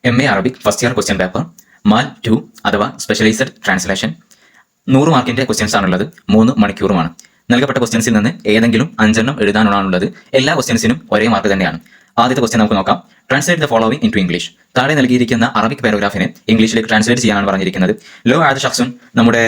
MA Arabic first year question paper മാൽ 2 അഥവാ specialised translation 100 മാർക്കിന്റെ ക്വസ്റ്റ്യൻസ് ആണുള്ളത്. 3 മണിക്കൂറുമാണ്. നൽകപ്പെട്ട ക്വസ്റ്റ്യൻസിൽ നിന്ന് ഏതെങ്കിലും 5 എണ്ണം എഴുതാനാണുള്ളത്. എല്ലാ ക്വസ്റ്റ്യൻസിനും ഒരേ മാർക്ക് തന്നെയാണ്. ആദ്യത്തെ ക്വസ്റ്റ്യൻ നമുക്ക് നോക്കാം. Translate the following into English. താഴെ നൽകിയിരിക്കുന്ന അറബിക് പാരഗ്രാഫിനെ ഇംഗ്ലീഷിലേക്ക് ട്രാൻസ്ലേറ്റ് ചെയ്യാനാണ് പറഞ്ഞിരിക്കുന്നത്. ലോ ആദ ഷഖ്സുൻ നമ്മുടെ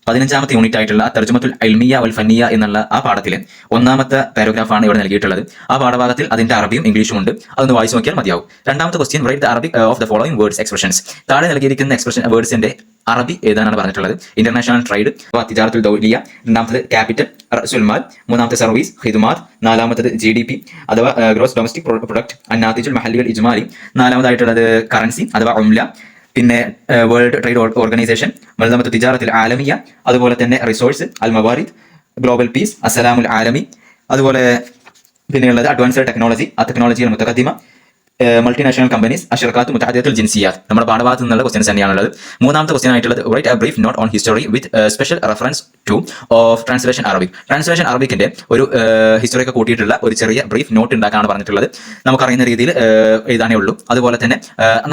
15ാമത്തെ യൂണിറ്റ് ആയിട്ടുള്ള തർജുമത്തുൽ ഇൽമിയ വൽ ഫന്നിയ എന്നുള്ള ആ പാഠത്തിലെ 1ാമത്തെ പാരഗ്രാഫാണ് ഇവിടെ നൽകിയിട്ടുള്ളത്. ആ പാഠഭാഗത്തിൽ അതിന്റെ അറബിയും ഇംഗ്ലീഷും ഉണ്ട്. അതൊന്ന് വായിച്ചു നോക്കിയാൽ മതിയാവും. രണ്ടാമത്തെ question write the Arabic of the following words expressions. താഴെ നൽകിയിരിക്കുന്ന എക്സ്പ്രഷൻ വേർഡ്സിന്റെ അറബി എഴുതാനാണ് പറഞ്ഞിട്ടുള്ളത്. ഇന്റർനാഷണൽ ട്രേഡ്, തിജാറത്തുൽ ദൗലിയ, രണ്ടാമത്തത് ക്യാപിറ്റൽ സുൽമാൽ, മൂന്നാമത്തെ സർവീസ് ഹിദുമാത്, നാലാമത്തത് GDP അഥവാ ഗ്രോസ് ഡൊമസ്റ്റിക് പ്രൊഡക്റ്റ്, അന്നാത്തിജുൽ മഹല്ലികൾ ഇജ്മാലി, നാലാമതായിട്ടുള്ളത് കറൻസി അഥവാ ഉംല, പിന്നെ വേൾഡ് ട്രേഡ് ഓർഗനൈസേഷൻ, മൂന്നാമത്തെ തിജാറത്തുൽ ആലമിയ, അതുപോലെ തന്നെ റിസോഴ്സ് അൽ മവാരിദ്, ഗ്ലോബൽ പീസ്, അസ്സലാമുൽ ആലമി, അതുപോലെ പിന്നെയുള്ളത് അഡ്വാൻസ്ഡ് ടെക്നോളജി, ആ ടെക്നോളജിയുടെ മുത്തഖദ്ദിമ, മൾട്ടിനാഷണൽ കമ്പനീസ്, അഷർക്കാത്ത് മുതഅദ്ദിദത്തുൽ ജിൻസിയാത്ത്. നമ്മുടെ പാഠഭാഗത്ത് നിന്നുള്ള ക്വസ്റ്റ്യൻസ് തന്നെയാണുള്ളത്. മൂന്നാമത്തെ ക്വസ്റ്റ്യൻ ആയിട്ടുള്ളത് write a brief note on history with special reference to of translation Arabic. Translation അറബിക്കിന്റെ ഒരു ഹിസ്റ്ററി ഒക്കെ കൂട്ടിയിട്ടുള്ള ഒരു ചെറിയ ബ്രീഫ് നോട്ട് ഉണ്ടാക്കാനാണ് പറഞ്ഞിട്ടുള്ളത്. നമുക്കറിയുന്ന രീതിയിൽ എഴുതാനേ ഉള്ളൂ. അതുപോലെ തന്നെ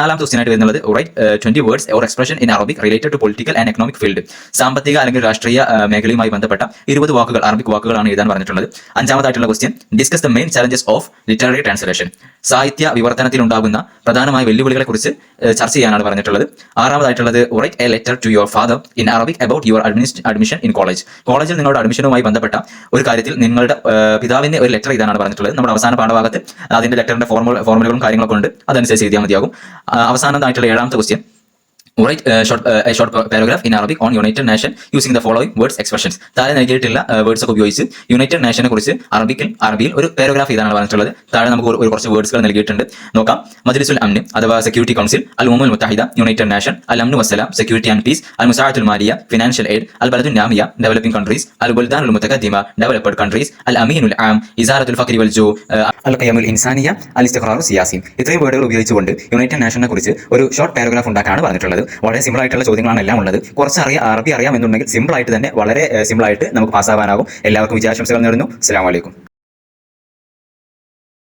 നാലാമത്തെ ക്വസ്റ്റ്യൻ ആയിട്ട് വരുന്നത് write 20 words or expression in Arabic related to political and economic field. സാമ്പത്തിക അല്ലെങ്കിൽ രാഷ്ട്രീയ മേഖലയുമായി ബന്ധപ്പെട്ട 20 വാക്കുകൾ, അറബിക് വാക്കുകളാണ് എഴുതാൻ പറഞ്ഞിട്ടുള്ളത്. അഞ്ചാമതായിട്ടുള്ള question discuss the main challenges of literary translation. സാഹിത്യ വിവർത്തനത്തിൽ ഉണ്ടാകുന്ന പ്രധാനമായ വെല്ലുവിളികളെ കുറിച്ച് ചർച്ച ചെയ്യാനാണ് പറഞ്ഞിട്ടുള്ളത്. ആറാമതായിട്ടുള്ളത് write a letter to your father in Arabic about your admission in college. കോളേജിൽ നിങ്ങളുടെ അഡ്മിഷനുമായി ബന്ധപ്പെട്ട ഒരു കാര്യത്തിൽ നിങ്ങളുടെ പിതാവിന്റെ ഒരു ലെറ്റർ എഴുതാനാണ് പറഞ്ഞിട്ടുള്ളത്. നമ്മുടെ അവസാന പാഠഭാഗത്ത് അതിന്റെ ലെറ്ററിന്റെ ഫോർമുലകളും കാര്യങ്ങളൊക്കെ ഉണ്ട്. അതനുസരിച്ച് എഴുതിയാൽ മതിയാകും. അവസാനമായിട്ടുള്ള ഏഴാമത്തെ question write a short paragraph in Arabic on United Nation using the following words expressions. താഴെ നൽകിയിട്ടുള്ള വേർഡ്സ് ഒക്കെ ഉപയോഗിച്ച് യുണൈറ്റഡ് നേഷനെ കുറിച്ച് അറബിയിൽ ഒരു പാരഗ്രാഫ് ഇതാണ് പറഞ്ഞിട്ടുള്ളത്. താഴെ നമുക്ക് ഒരു കുറച്ച് വേർഡ്സുകൾ നൽകിയിട്ടുണ്ട്, നോക്കാം. മജ്ലിസുൽ അംൻ അഥവാ സെക്യൂരിറ്റി കൗൺസിൽ, അൽ ഉമമുൽ മുത്തഹിദ യുണൈറ്റഡ് നേഷൻ, അൽ അംനു വസ്സലാം സെക്യൂരിറ്റി ആൻഡ് പീസ്, അൽ മുസാഅത്തുൽ മാലിയ ഫിനാൻഷ്യൽ എയ്ഡ്, അൽ ബലദുൻ നാമിയ ഡെവലപ്പിംഗ് കൺട്രീസ്, അൽ ബുൽദാനുൽ മുതഖദ്ദിമ ഡെവലപ്ഡ് കൺട്രീസ്, അൽ അമീനുൽ ആം ഇസാറത്തുൽ ഫഖ്രി വൽ ജൂ, അൽ ഖിയാമുൽ ഇൻസാനിയ, അൽ ഇസ്തിഖ്റാറു സിയാസി. ഇത്രയും വേർഡുകൾ ഉപയോഗിച്ചുകൊണ്ട് യുണൈറ്റഡ് നേഷനെ കുറിച്ച് ഒരു ഷോർട്ട് പാരഗ്രാഫ് ഉണ്ടാക്കാനാണ് പറഞ്ഞിട്ടുള്ളത്. വളരെ സിമ്പിൾ ആയിട്ടുള്ള ചോദ്യങ്ങളാണ് എല്ലാം ഉള്ളത്. കുറച്ച് അറബി അറിയാമെന്നുണ്ടെങ്കിൽ സിമ്പിൾ ആയിട്ട് തന്നെ വളരെ സിമ്പിൾ ആയിട്ട് നമുക്ക് പാസ്സാവാനാകും. എല്ലാവർക്കും വിജയാശംസകൾ നേരുന്നു. അസ്സലാമു അലൈക്കും.